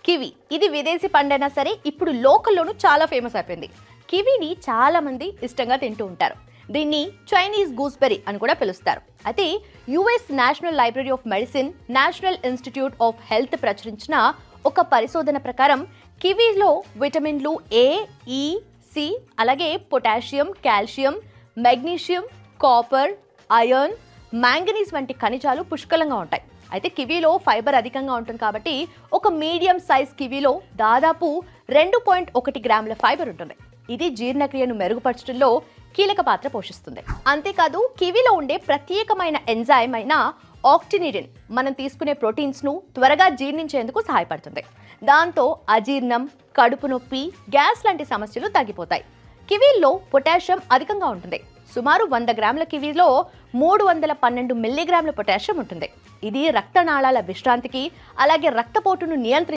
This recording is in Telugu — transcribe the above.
కివి ఇది విదేశీ పండైనా సరే ఇప్పుడు లోకల్లోనూ చాలా ఫేమస్ అయిపోయింది. కివీని చాలా మంది ఇష్టంగా తింటూ ఉంటారు. దీన్ని చైనీస్ గూస్బెర్రీ అని కూడా పిలుస్తారు. అయితే US national library of medicine, national institute of health ప్రచురించిన ఒక పరిశోధన ప్రకారం కివీలో విటమిన్లు ఏ, ఈ, సి, అలాగే potassium, calcium, magnesium, copper, iron, manganese వంటి ఖనిజాలు పుష్కలంగా ఉంటాయి. అయితే కివీలో ఫైబర్ అధికంగా ఉంటుంది కాబట్టి ఒక మీడియం సైజ్ కివీలో దాదాపు 2.1 గ్రాముల ఫైబర్ ఉంటుంది. ఇది జీర్ణక్రియను మెరుగుపరచడంలో కీలక పాత్ర పోషిస్తుంది. అంతేకాదు కివీలో ఉండే ప్రత్యేకమైన ఎంజైమ్ అయిన ఆక్టినిడిన్ మనం తీసుకునే ప్రోటీన్స్ ను త్వరగా జీర్ణించేందుకు సహాయపడుతుంది. దాంతో అజీర్ణం, కడుపు నొప్పి, గ్యాస్ లాంటి సమస్యలు తగ్గిపోతాయి. కివీల్లో పొటాషియం అధికంగా ఉంటుంది. సుమారు 100 గ్రాముల కివీలో 312 మిల్లీగ్రాముల పొటాషియం ఉంటుంది. ఇది రక్తనాళాల విశ్రాంతికి, అలాగే రక్తపోటును నియంత్రించడానికి